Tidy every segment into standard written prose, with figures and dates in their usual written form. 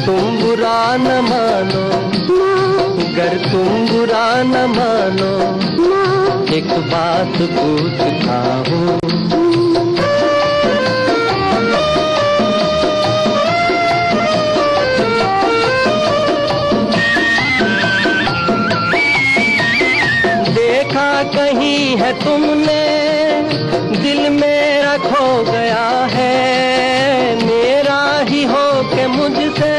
तुम बुरा न मानो, गर तुम बुरा न मानो, एक बात पूछता हूँ। देखा कहीं है तुमने, दिल मेरा खो गया है, मेरा ही हो के मुझसे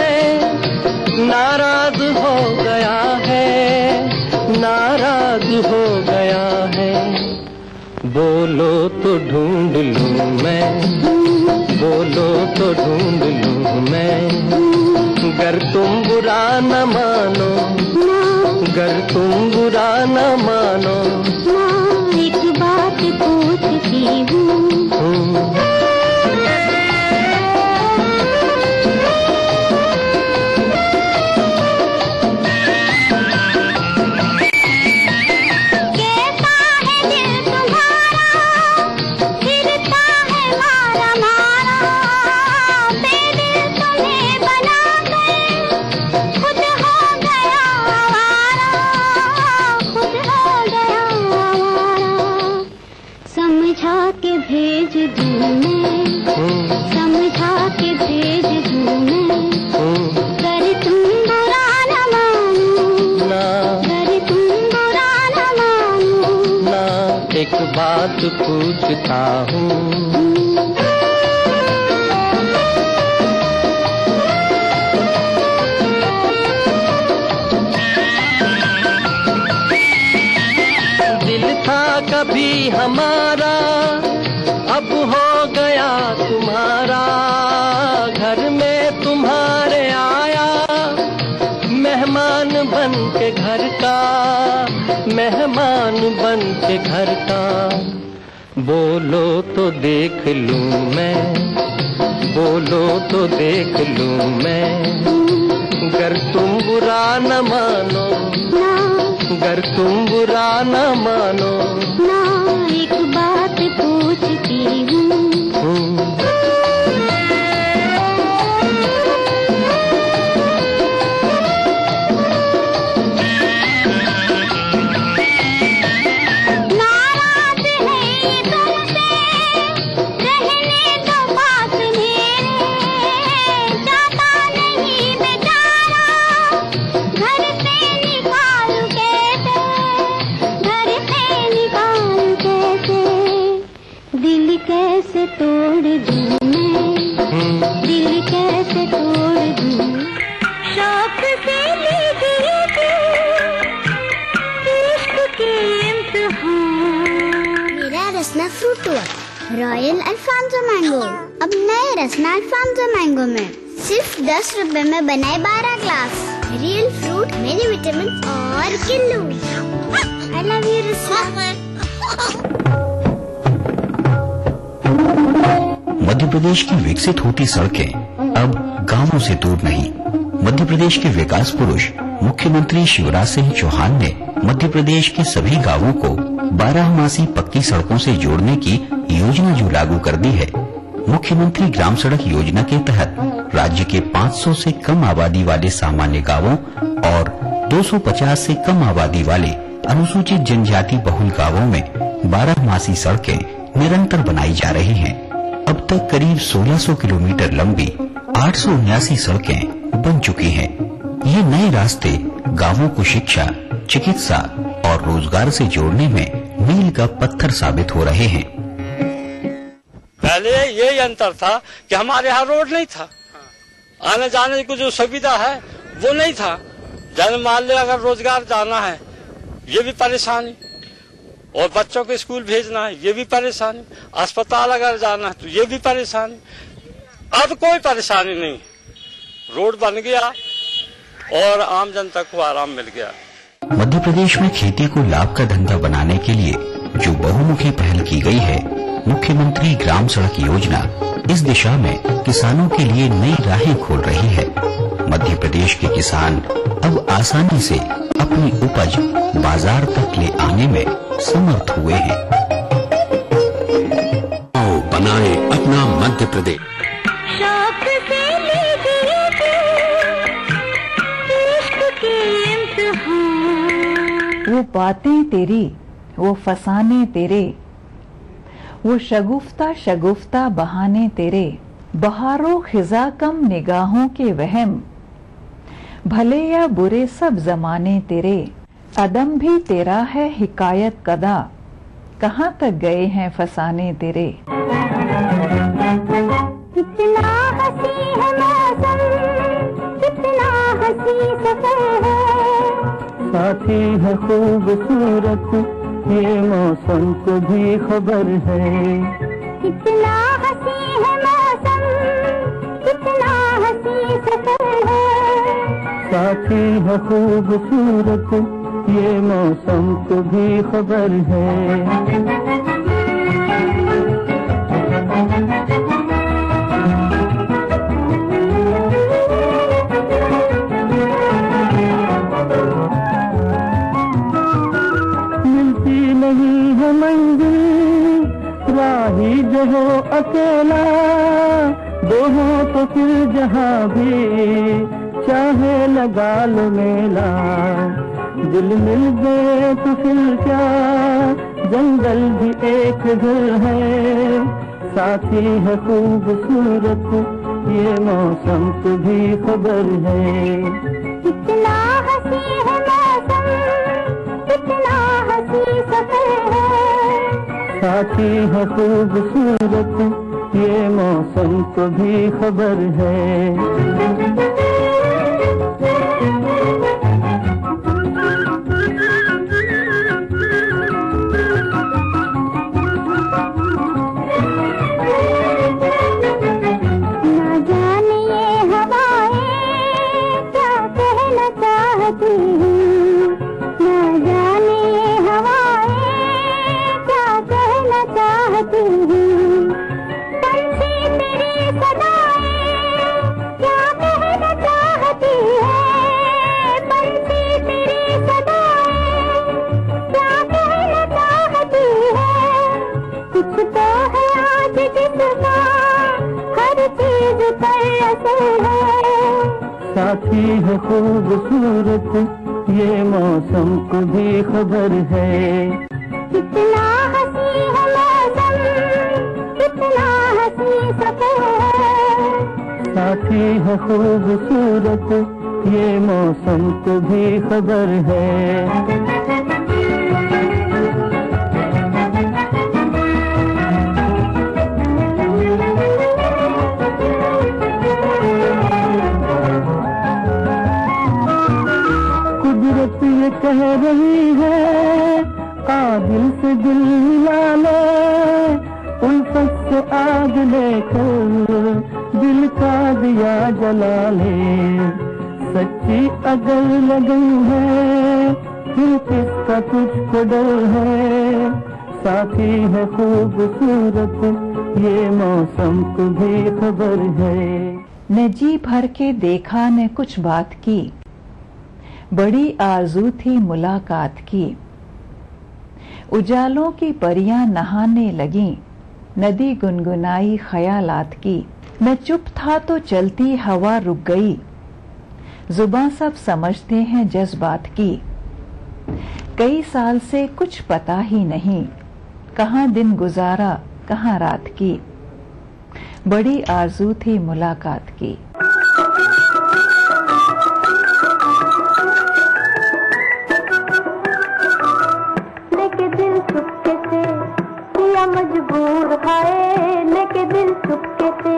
नाराज हो गया है, नाराज हो गया है। बोलो तो ढूंढ लूं मैं, बोलो तो ढूंढ लूं मैं, गर तुम बुरा न मानो, गर तुम बुरा न मानो, एक बात पूछती हूँ। समझा के भेज दूँ मैं, समझा के भेज दूँ मैं, गर तुम बुरा न मानो, गर तुम बुरा न मानो, एक बात पूछता हूँ। कभी हमारा अब हो गया तुम्हारा, घर में तुम्हारे आया मेहमान बन के घर का, मेहमान बन के घर का। बोलो तो देख लूं मैं, बोलो तो देख लूं मैं, गर तुम बुरा न मानो, गर तुम बुरा न मानो, एक बात पूछती हूँ। नाराज है तुमसे, रहने दो पास मेरे, जाता नहीं बेचारा, घर से निकाल कैसे, घर से निकाल कैसे, दिल कैसे तोड़ दूँ मैं, दिल कैसे तोड़ दूँ, शौक से ले दिए थे इश्क के इम्तिहान। मेरा रसना फ्रूट हुआ रॉयल अल्फांसो मैंगो, अब नए रसना अल्फांसो मैंगो में सिर्फ 10 रुपए में बनाए 12 glass, real fruit, many vitamin और किल्लू। आई लव यू रसना। मध्य प्रदेश की विकसित होती सड़कें अब गांवों से दूर नहीं। मध्य प्रदेश के विकास पुरुष मुख्यमंत्री शिवराज सिंह चौहान ने मध्य प्रदेश के सभी गांवों को 12मासी पक्की सड़कों से जोड़ने की योजना जो लागू कर दी है। मुख्यमंत्री ग्राम सड़क योजना के तहत राज्य के 500 से कम आबादी वाले सामान्य गांवों और 250 से कम आबादी वाले अनुसूचित जनजाति बहुल गांवों में 12मासी सड़कें निरंतर बनाई जा रही हैं। अब तक करीब 1600 किलोमीटर लंबी 879 सड़कें बन चुकी हैं। ये नए रास्ते गांवों को शिक्षा, चिकित्सा और रोजगार से जोड़ने में मील का पत्थर साबित हो रहे हैं। पहले यही अंतर था कि हमारे यहाँ रोड नहीं था, आने जाने की जो सुविधा है वो नहीं था। जन मान ले अगर रोजगार जाना है ये भी परेशानी, और बच्चों को स्कूल भेजना है ये भी परेशानी, अस्पताल अगर जाना है तो ये भी परेशानी। अब कोई परेशानी नहीं, रोड बन गया और आम जनता को आराम मिल गया। मध्य प्रदेश में खेती को लाभ का धंधा बनाने के लिए जो बहुमुखी पहल की गई है, मुख्यमंत्री ग्राम सड़क योजना इस दिशा में किसानों के लिए नई राहें खोल रही है। मध्य प्रदेश के किसान अब आसानी से अपनी उपज बाजार तक ले आने में समर्थ हुए हैं। आओ बनाए अपना मध्य प्रदेश। शौक से ले दिए थे वो बातें तेरी, वो फसाने तेरे, वो शगुफ्ता शगुफ्ता बहाने तेरे, बहारो खिजा कम निगाहों के वहम, भले या बुरे सब जमाने तेरे, अदम भी तेरा है हिकायत कदा, कहाँ तक गए हैं फसाने तेरे। कितना हंसी है मौसम, कितना हंसी सफर है, साथी है खूबसूरत ये मौसम को भी खबर है। कितना हंसी है मौसम, कितना हंसी सफर है, साथी है खूबसूरत ये मौसम को भी खबर है। राही जो हो अकेला, दो हो तो फिर जहाँ भी चाहे लगा लो मेला, दिल मिल गए तो फिर क्या जंगल भी एक घर है, साथी है खूबसूरत ये मौसम को भी खबर है। कितना हंसी है मौसम, कितना हंसी सफर है, साथी है खूबसूरत ये मौसम को भी खबर है। साथी है खूबसूरत ये मौसम को भी खबर है। कितना हंसी है मौसम, कितना हंसी सफर है, साथी है खूबसूरत ये मौसम को भी खबर है। ये कह रही है काबिल से दिल मिला ले, उल्फत से आग लेकर दिल का दिया जला ले, सच्ची अगर लगन है फिर किसका तुझको डर है, साथी है खूबसूरत ये मौसम को भी खबर है। न जी भर के देखा न कुछ बात की, बड़ी आरज़ू थी मुलाकात की, उजालों की परियां नहाने लगी, नदी गुनगुनाई ख्यालात की, मैं चुप था तो चलती हवा रुक गई, जुबां सब समझते हैं जज्बात की, कई साल से कुछ पता ही नहीं, कहाँ दिन गुजारा कहाँ रात की, बड़ी आरज़ू थी मुलाकात की। मजबूर है लेके दिल चुपके से,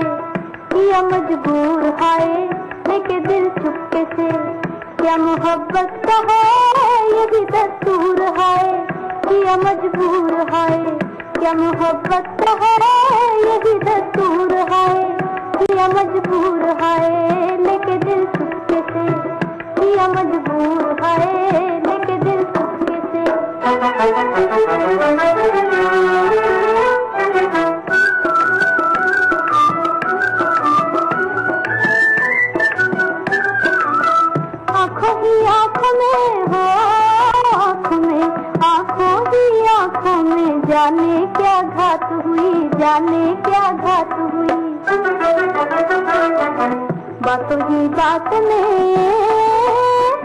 किया मजबूर है लेके दिल चुपके से, क्या मोहब्बत का है ये भी दस्तूर है, किया मजबूर है, क्या मोहब्बत का है ये भी दस्तूर है, किया मजबूर है लेके दिल चुपके से, किया मजबूर है लेके दिल चुपके से। आँखों ही आँखों में हो, आँखों में, आँखों ही आँखों में, जाने क्या घात हुई, जाने क्या घात हुई, बातों ही बात में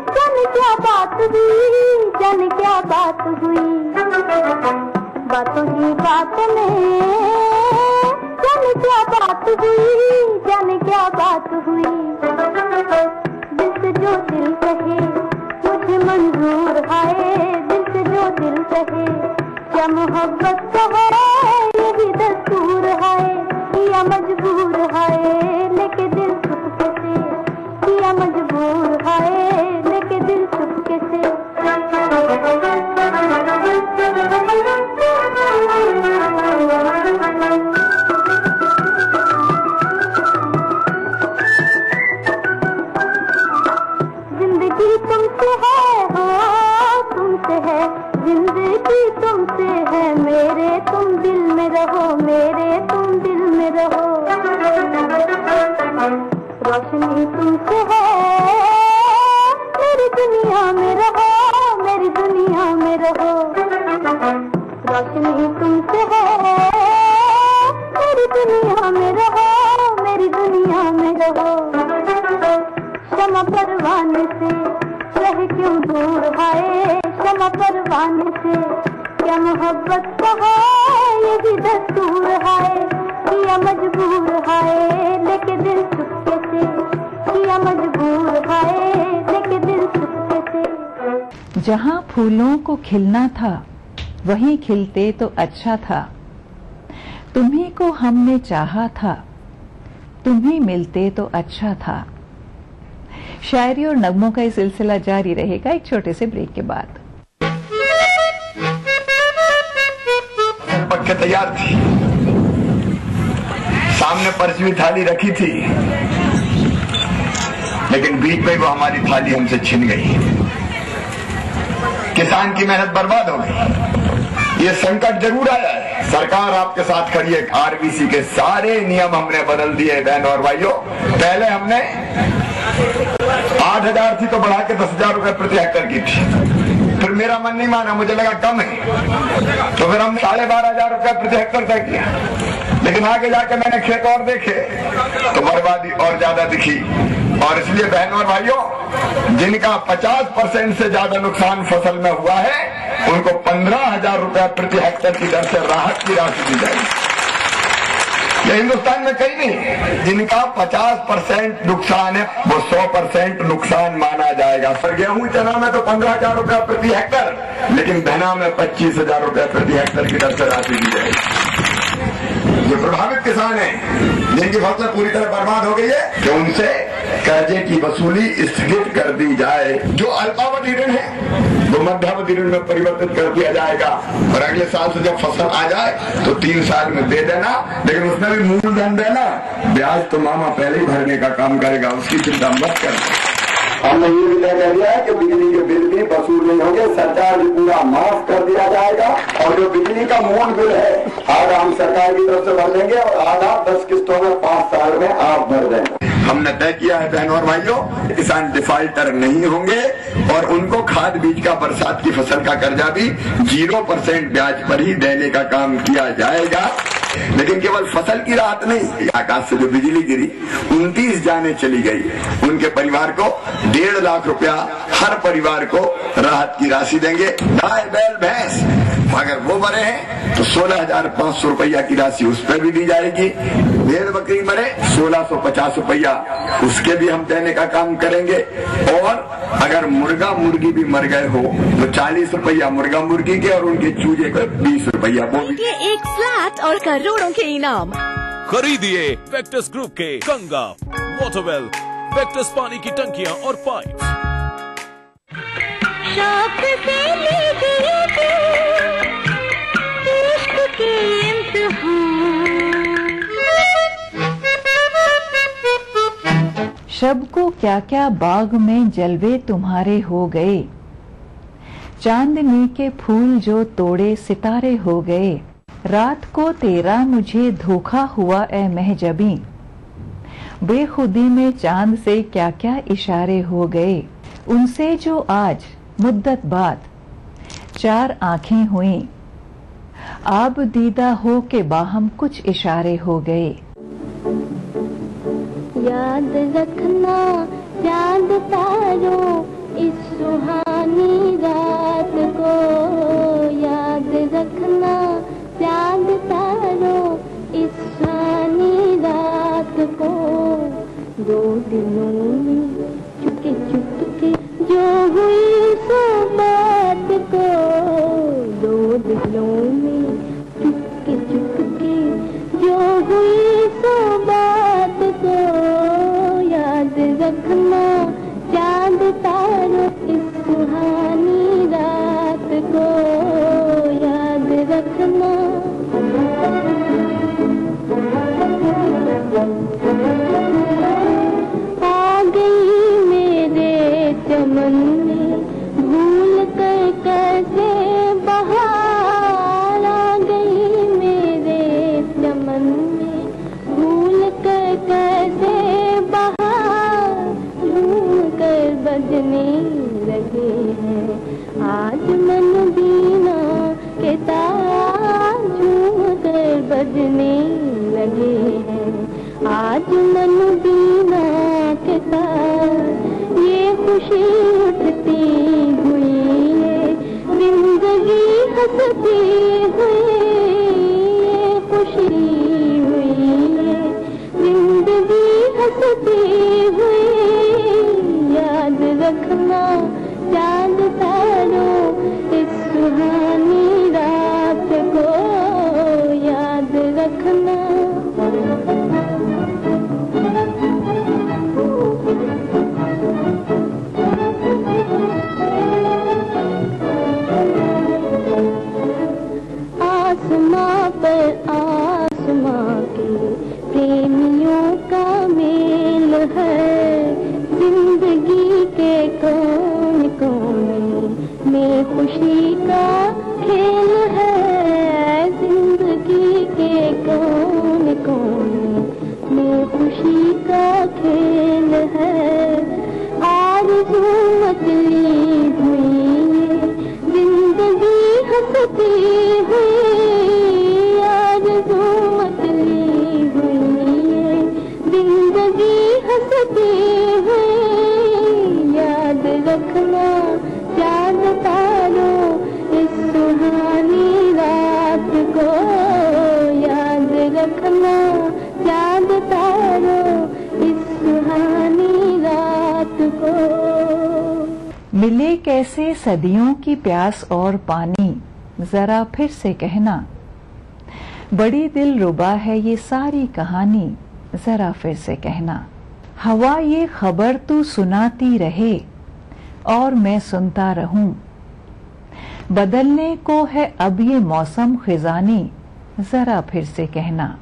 जाने क्या क्या बात हुई, जाने क्या बात हुई, बातों ही बात में जाने क्या बात हुई, जाने क्या बात हुई। दिल से जो दिल कहे मुझे मंजूर है, दिल से जो दिल कहे, क्या मोहब्बत का है ये भी दस्तूर है या मजबूर है, लेके दिल चुपके से, या मजबूर है लेके दिल चुपके से। जिंदगी तुमसे है, हाँ तुमसे है, जिंदगी तुमसे है, मेरे तुम दिल में रहो, मेरे तुम दिल में रहो। रोशनी तुमसे है, मेरी दुनिया में रहो, मेरी दुनिया में रहो। रोशनी तुमसे है, मेरी दुनिया में रहो, मेरी दुनिया में रहो। शमा परवाने से रह क्यों दूर है, शमा परवाने से, क्या मोहब्बत का है ये भी दस्तूर है या मजबूर है, लेके दिल चुपके से, या मजबूर है लेके दिल चुपके से। जहाँ फूलों को खिलना था वहीं खिलते तो अच्छा था, तुम्ही को हमने चाहा था, तुम्ही मिलते तो अच्छा था। शायरी और नगमों का ये सिलसिला जारी रहेगा एक छोटे से ब्रेक के बाद। पक्के तैयार थी, सामने परचवी थाली रखी थी, लेकिन बीच में वो हमारी थाली हमसे छिन गई। किसान की मेहनत बर्बाद हो गई। ये संकट जरूर आया है, सरकार आपके साथ खड़ी है। आरबीसी के सारे नियम हमने बदल दिए बहन और भाइयों। पहले हमने 8,000 थी तो बढ़ा के 10,000 रुपए प्रति हेक्टेयर की थी। फिर मेरा मन नहीं माना, मुझे लगा कम है, तो फिर हमने 12,500 रुपए प्रति हेक्टेयर तय किया। लेकिन आगे जाके मैंने खेत और देखे तो बर्बादी और ज्यादा दिखी। और इसलिए बहन और भाइयों, जिनका 50% से ज्यादा नुकसान फसल में हुआ है, उनको 15,000 रुपए प्रति हेक्टेयर की दर से राहत की राशि दी जाएगी। ये हिंदुस्तान में कहीं नहीं। जिनका 50% नुकसान है वो 100% नुकसान माना जाएगा। सर गेहूं चना में तो 15,000 रुपए प्रति हेक्टर, लेकिन धना में 25,000 रुपए प्रति हेक्टर की दर से राशि दी जाएगी। जो प्रभावित किसान हैं, जिनकी फसलें पूरी तरह बर्बाद हो गई है, कि उनसे कर्जे की वसूली स्थगित कर दी जाए। जो अल्पावधि ऋण है वो मध्यावधि ऋण में परिवर्तित कर दिया जाएगा, और अगले साल से जब फसल आ जाए तो 3 साल में दे देना, लेकिन उसमें भी मूलधन देना। ब्याज तो मामा पहले ही भरने का काम करेगा, उसकी चिंता मत करना। हमने ये भी तय कर दिया है कि बिजली के बिल भी वसूल नहीं होंगे, सरचार्ज पूरा माफ कर दिया जाएगा। और जो बिजली का मूल बिल है आधा हम सरकार की तरफ से भर देंगे और आधा 10 किस्तों में 5 साल में आप भर देंगे। हमने तय किया है बहनों और भाइयों, किसान डिफाल्टर नहीं होंगे और उनको खाद बीज का, बरसात की फसल का कर्जा भी 0% ब्याज पर ही देने का काम किया जाएगा। लेकिन केवल फसल की राहत नहीं, आकाश से जो बिजली गिरी 29 जाने चली गई, उनके परिवार को 1.5 लाख रुपया हर परिवार को राहत की राशि देंगे। गाय बैल भैंस अगर वो मरे हैं तो 16,500 रुपया की राशि उस पर भी दी जाएगी। भेड़ बकरी मरे 1,650 रुपया उसके भी हम देने का काम करेंगे। और अगर मुर्गा मुर्गी भी मर गए हो तो 40 रुपया मुर्गा मुर्गी के और उनके चूजे को 20 रुपया वो भी। ये एक फ्लैट और करोड़ों के इनाम। खरीदिए वेक्टस ग्रुप के गंगा, वाटरवेल, वेक्टस पानी की टंकियां और पाइप। शौक से लीजिए इश्क के इम्तिहान। शब को क्या क्या बाग में जलवे तुम्हारे हो गए, चांदनी के फूल जो तोड़े सितारे हो गए। रात को तेरा मुझे धोखा हुआ ए महजबी, बेखुदी में चांद से क्या क्या इशारे हो गए। उनसे जो आज मुद्दत बाद 4 आंखें हुई, आब दीदा हो के बाहम कुछ इशारे हो गए। याद रखना चांद तारों इस सुहानी रात को याद रखना चांद तारों, इस सुहानी रात को दो दिनों में चुपके चुपके जो हुई सो बात को, दो दिनों में चुपके चुपके जो हुई सो बात को याद रखना चांद तारों, इस सुहानी रात को याद रखना। आ गई मेरे चमन में भूल कर कैसे बहार, आ गई मेरे चमन में भूल कर कैसे बहार, झूम कर बजने लगे हैं आज मन बीना के तार, झूम कर बजने लगे हैं आज मन बीना के तार। ये खुशी उठती हुई है जिंदगी हंसती हुई, ये खुशी हुई है जिंदगी हंसती हुई, याद रखना चांद तारों, इस सुहानी रात को याद रखना। आसमां पर आसमां के प्रेमियों का मेल है, जिंदगी के कोने कोने में खुशी का खेल है, जिंदगी के कोने कोने में खुशी का खेल है। आरज़ू मचली हुई है जिंदगी हंसती हुई, आरज़ू मचली हुई है जिंदगी हंसती हुई, याद रखना चांद तारों, इस सुहानी रात को याद रखना चांद तारों, इस सुहानी रात को। मिले कैसे सदियों की प्यास और पानी, जरा फिर से कहना, बड़ी दिल रुबा है ये सारी कहानी, जरा फिर से कहना। हवा ये खबर तू सुनाती रहे और मैं सुनता रहूं, बदलने को है अब ये मौसम खिजानी, जरा फिर से कहना।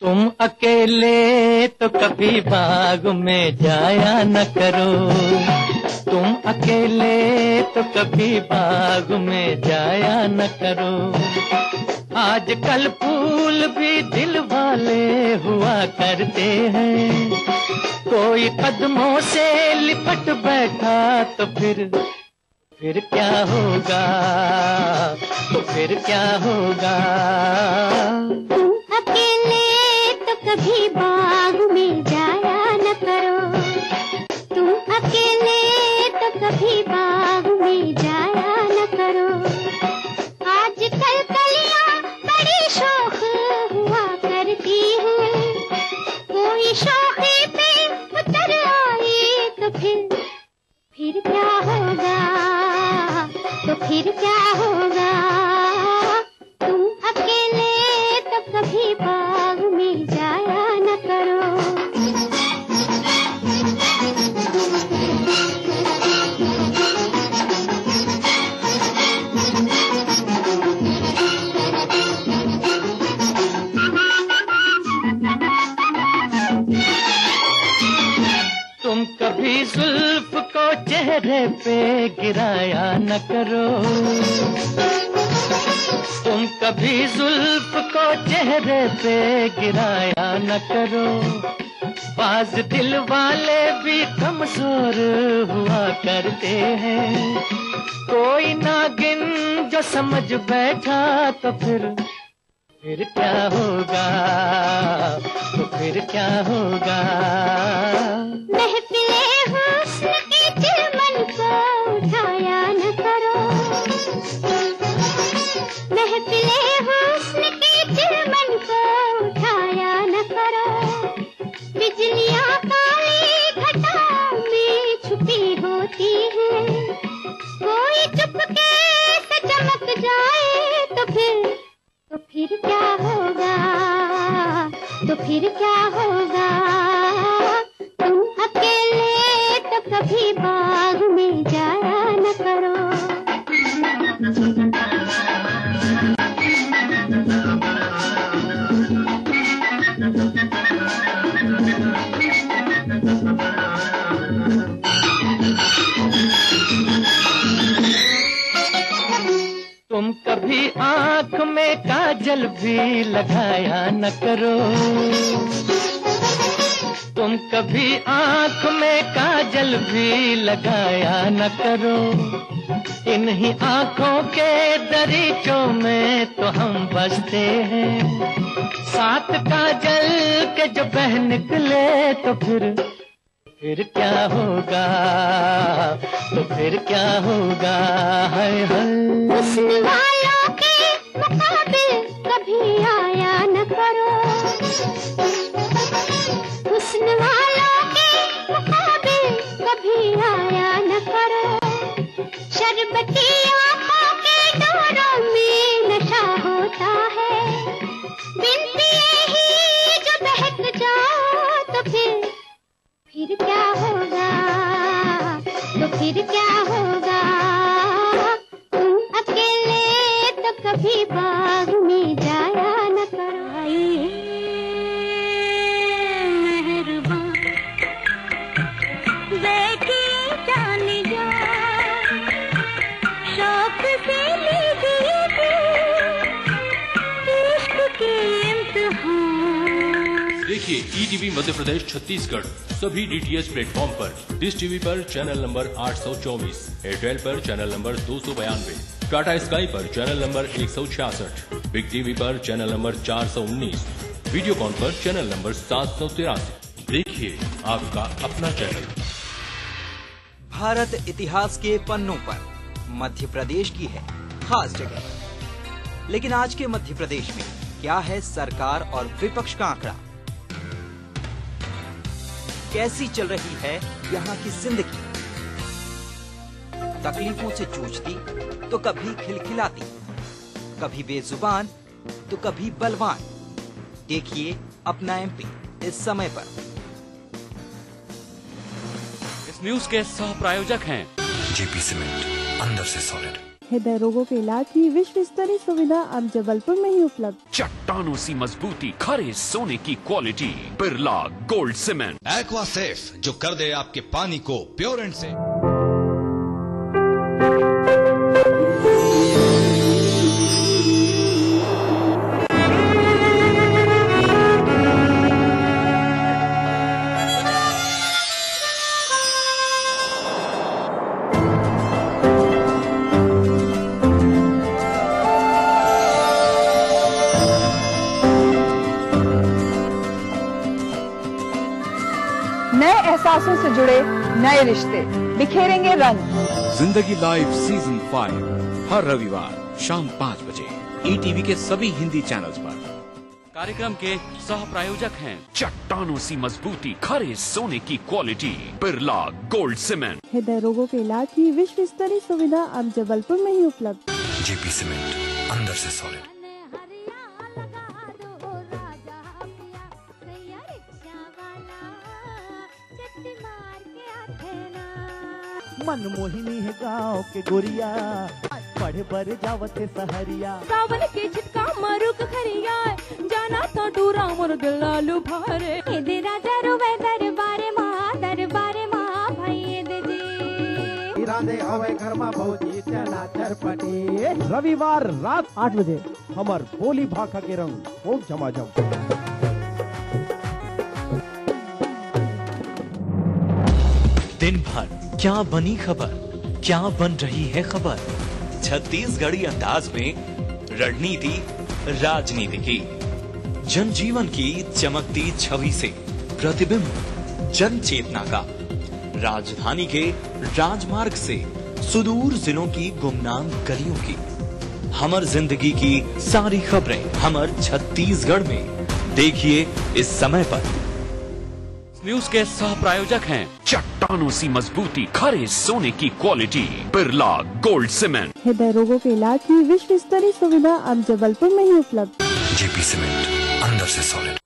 तुम अकेले तो कभी बाग में जाया न करो, तुम अकेले तो कभी बाग में जाया न करो, आजकल फूल भी दिल वाले हुआ करते हैं, कोई कदमों से लिपट बैठा तो फिर क्या होगा, तो फिर क्या होगा। तुम अकेले तो कभी बाग में जाया न करो, तुम अकेले तो कभी बाग में जाया न करो, आजकल कलियां बड़ी शौक हुआ करती हैं, कोई शौक़ी पे उतर आई तो फिर क्या होगा, तो फिर क्या होगा। तुम अकेले तो कभी बाग में जाया न करो। तुम कभी जुल्फ को चेहरे पे गिराया न करो, तुम कभी जुल्फ को चेहरे पे गिराया न करो, बाज दिल वाले भी कमजोर हुआ करते हैं, कोई नागिन जो समझ बैठा तो फिर क्या होगा, तो फिर क्या होगा। महफिले हुस्न होगा, तुम अकेले तो कभी बाग में जाया न करो। तुम कभी आँख में काजल भी लगाया न करो, तुम कभी आँख में काजल भी लगाया न करो। इन्हीं आँखों के दरीचों में तो हम बसते हैं, साथ काजल के जो बह निकले तो फिर क्या होगा, तो फिर क्या होगा। हाय हाय हुस्न वालों के मुकाबिल कभी आया न करो, हुस्न वालों के मुकाबिल कभी आया न करो। शरबती आँखों के डोरों में नशा होता है, बिनती ही जो बहक जाओ तो फिर क्या होगा, तो फिर क्या होगा। तुम अकेले तो कभी बाग में जाया न करो। मेहरबान देखिए जाने जा, शौक से लीजिए इश्क के इम्तिहान। देखिए ईटीवी मध्य प्रदेश छत्तीसगढ़ सभी डीटीएच प्लेटफॉर्म पर। डिश टीवी पर चैनल नंबर 824, एयरटेल पर चैनल नंबर 292, टाटा स्काई पर चैनल नंबर 166, बिग टीवी पर चैनल नंबर 419, वीडियोकॉन पर चैनल नंबर 783। देखिए आपका अपना चैनल। भारत इतिहास के पन्नों पर मध्य प्रदेश की है खास जगह। लेकिन आज के मध्य प्रदेश में क्या है सरकार और विपक्ष का आंकड़ा? कैसी चल रही है यहाँ की जिंदगी? तकलीफों से जूझती तो कभी खिलखिलाती, कभी बेजुबान तो कभी बलवान। देखिए अपना एमपी इस समय पर। इस न्यूज के सह प्रायोजक हैं जेपी सीमेंट, अंदर से सॉलिड। हृदय रोगों के इलाज की विश्व स्तरीय सुविधा अब जबलपुर में ही उपलब्ध। चट्टानों सी मजबूती, खरे सोने की quality, Birla gold cement. Aqua safe जो कर दे आपके पानी को प्योर एंड सेफ। नए एहसासों से जुड़े नए रिश्ते बिखेरेंगे रंग। जिंदगी लाइव सीजन 5 हर रविवार शाम 5 बजे ईटीवी के सभी हिंदी चैनल्स पर। कार्यक्रम के सह प्रायोजक हैं चट्टानों सी मजबूती, खरे सोने की क्वालिटी, बिरला गोल्ड सीमेंट। हृदय रोगों के इलाज की विश्व स्तरीय सुविधा अब जबलपुर में ही उपलब्ध। जेपी सीमेंट, अंदर से सॉलिड। मनमोहिनी है गाँव के गोरिया, बड़े बड़े जावते सहरिया। सावन के छिटका मारू खरिया, जाना तो डूरा मोर दिल लालू भारे। दे राजा रुवे दरबारे माँ भाई दे जी। इरादे हवे घर में भौजी चना चरपटी। रविवार रात 8 बजे हमार बोली भाखा के रंग खूब झमाझम। दिन भर क्या बनी खबर, क्या बन रही है खबर, छत्तीसगढ़ी अंदाज में रणनीति राजनीति की, जनजीवन की चमकती छवि से प्रतिबिंब जन चेतना का, राजधानी के राजमार्ग से सुदूर जिलों की गुमनाम गलियों की, हमर जिंदगी की सारी खबरें हमर छत्तीसगढ़ में। देखिए इस समय पर। न्यूज के सह प्रायोजक हैं चट्टानों सी मजबूती, खरे सोने की क्वालिटी, बिरला गोल्ड सीमेंट। हृदय रोगों के इलाज की विश्व स्तरीय सुविधा अब जबलपुर में ही उपलब्ध। जेपी सीमेंट, अंदर से सॉलिड।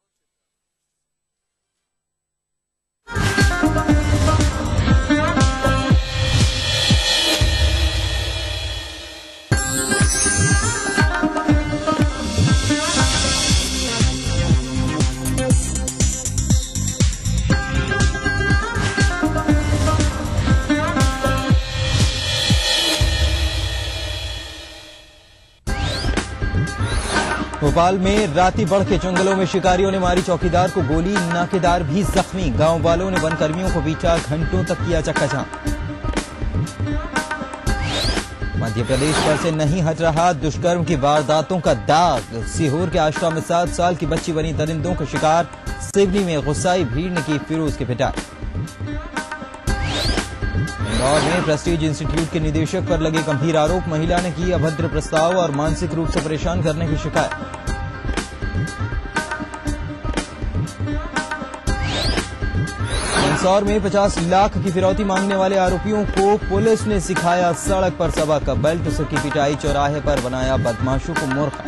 भोपाल में राती बढ़ के जंगलों में शिकारियों ने मारी चौकीदार को गोली, नाकेदार भी जख्मी। गांव वालों ने वन कर्मियों को पीटा, घंटों तक किया चक्काजाम। मध्य प्रदेश पर से नहीं हट रहा दुष्कर्म की वारदातों का दाग। सीहोर के आश्रम में 7 साल की बच्ची बनी दरिंदों का शिकार। सिवनी में गुस्साई भीड़ ने की फिरोज की पिटाई। इंदौर में प्रेस्टीज इंस्टीट्यूट के निदेशक पर लगे गंभीर आरोप। महिला ने की अभद्र प्रस्ताव और मानसिक रूप से परेशान करने की शिकायत। मंदसौर में 50 लाख की फिरौती मांगने वाले आरोपियों को पुलिस ने सिखाया सड़क पर सबक। बेल्ट से की पिटाई, चौराहे पर बनाया बदमाशों को मूर्ख।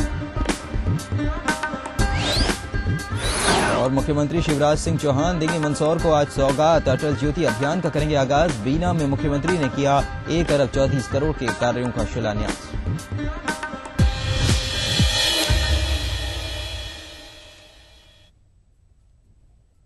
और मुख्यमंत्री शिवराज सिंह चौहान देंगे मंदसौर को आज सौगात। अटल ज्योति अभियान का करेंगे आगाज। बीना में मुख्यमंत्री ने किया 1 अरब 34 करोड़ के कार्यों का शिलान्यास।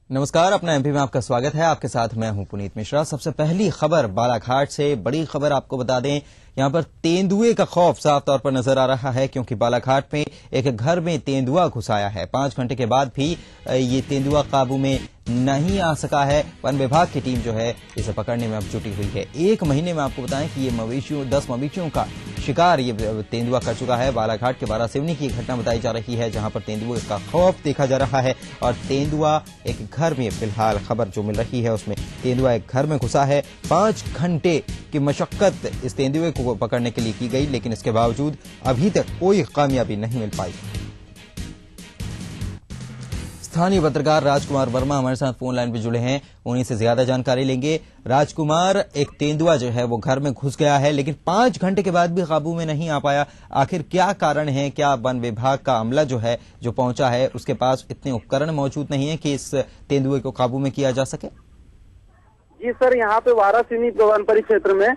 नमस्कार, अपना एमपी में आपका स्वागत है। आपके साथ मैं हूं पुनीत मिश्रा। सबसे पहली खबर बालाघाट से। बड़ी खबर आपको बता दें, यहां पर तेंदुए का खौफ साफ तौर पर नजर आ रहा है, क्योंकि बालाघाट में एक घर में तेंदुआ घुस आया है। 5 घंटे के बाद भी ये तेंदुआ काबू में नहीं आ सका है। वन विभाग की टीम जो है इसे पकड़ने में अब जुटी हुई है। 1 महीने में आपको बताएं कि ये 10 मवेशियों का शिकार ये तेंदुआ कर चुका है। बालाघाट के बारासिवनी की घटना बताई जा रही है, जहां पर तेंदुए का खौफ देखा जा रहा है। और तेंदुआ एक घर में, फिलहाल खबर जो मिल रही है उसमें तेंदुआ एक घर में घुसा है। 5 घंटे की मशक्कत इस तेंदुए को पकड़ने के लिए की गई, लेकिन इसके बावजूद अभी तक कोई कामयाबी नहीं मिल पाई। स्थानीय पत्रकार राजकुमार वर्मा हमारे साथ फोन लाइन पे जुड़े हैं, उन्हीं से ज्यादा जानकारी लेंगे। राजकुमार, एक तेंदुआ जो है वो घर में घुस गया है, लेकिन 5 घंटे के बाद भी काबू में नहीं आ पाया। आखिर क्या कारण है? क्या वन विभाग का अमला जो है, जो पहुंचा है, उसके पास इतने उपकरण मौजूद नहीं है कि इस तेंदुए को काबू में किया जा सके? जी सर, यहाँ पे वारासिवनी वन परिक्षेत्र में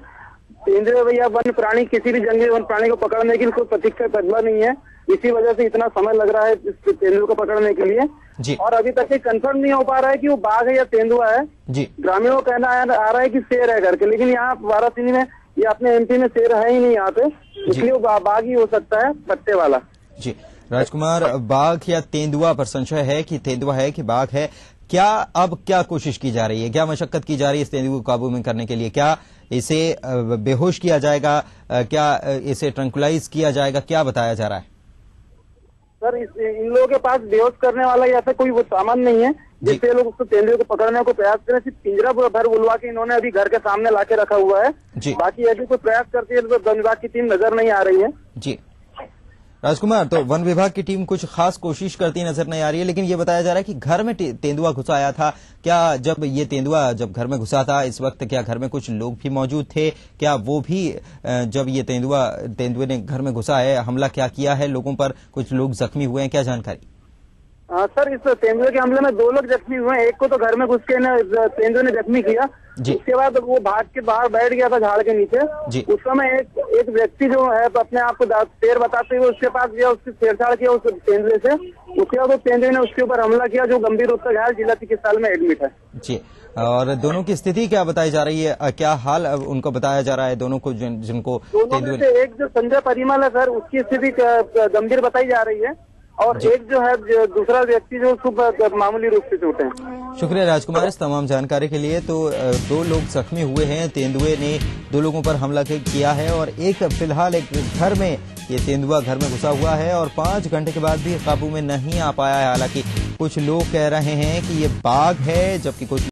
तेंदुए या वन प्राणी, किसी भी जंगली वन प्राणी को पकड़ने की कोई प्रतीक्षा तजबा नहीं है। इसी वजह से इतना समय लग रहा है इस तेंदुए को पकड़ने के लिए जी। और अभी तक ये कंफर्म नहीं हो पा रहा है कि वो बाघ है या तेंदुआ है जी। ग्रामीणों को कहना आ रहा है कि शेर है करके, लेकिन यहाँ वारासिवनी में ये अपने एमपी में शेर है ही नहीं यहाँ पे, इसलिए वो बाघ ही हो सकता है, पट्टे वाला जी। राजकुमार, बाघ या तेंदुआ पर संशय है कि तेंदुआ है कि बाघ है, अब क्या कोशिश की जा रही है, क्या मशक्कत की जा रही है इस तेंदुए को काबू में करने के लिए? क्या इसे बेहोश किया जाएगा, क्या इसे ट्रंकुलाइज किया जाएगा, क्या बताया जा रहा है? सर, इन लोगों के पास बेहोश करने वाला या ऐसा कोई वो सामान नहीं है जिससे लोग उसको तेंदुए को पकड़ने को प्रयास करें। सिर्फ पिंजरा भर बुलवा के इन्होंने अभी घर के सामने लाके रखा हुआ है जी। बाकी यदि कोई प्रयास करती है तो वन विभाग की टीम नजर नहीं आ रही है जी। राजकुमार, तो वन विभाग की टीम कुछ खास कोशिश करती नजर नहीं आ रही है, लेकिन ये बताया जा रहा है कि घर में तेंदुआ घुसा आया था। क्या जब ये तेंदुआ घर में घुसा था, इस वक्त क्या घर में कुछ लोग भी मौजूद थे? क्या वो भी जब ये तेंदुए ने घर में घुसा है, हमला क्या किया है लोगों पर? कुछ लोग जख्मी हुए हैं, क्या जानकारी? सर, इस तेंदुए के हमले में 2 लोग जख्मी हुए हैं। एक को तो घर में घुस के तेंदुए ने जख्मी किया जी। उसके बाद वो भाग के बाहर बैठ गया था झाड़ के नीचे जी। उस समय एक व्यक्ति जो है तो अपने आप को शेर बताते हुए उसके पास गया, उसकी छेड़छाड़ किया उस तेंदुए से। उसके बाद तेंदुए ने उसके ऊपर हमला किया, जो गंभीर रूप से घायल जिला चिकित्सालय में एडमिट है जी। और दोनों की स्थिति क्या बताई जा रही है, क्या हाल उनको बताया जा रहा है दोनों को, जिनको दोनों में से एक जो संजय परिमल है सर, उसकी स्थिति गंभीर बताई जा रही है, और एक जो है दूसरा व्यक्ति जो उसको मामूली रूप से चोटें हैं। शुक्रिया राजकुमार इस तमाम जानकारी के लिए। तो 2 लोग जख्मी हुए हैं, तेंदुए ने 2 लोगों पर हमला किया है, और फिलहाल एक घर में ये तेंदुआ घर में घुसा हुआ है और 5 घंटे के बाद भी काबू में नहीं आ पाया है। हालांकि कुछ लोग कह रहे हैं कि ये बाघ है, जबकि कुछ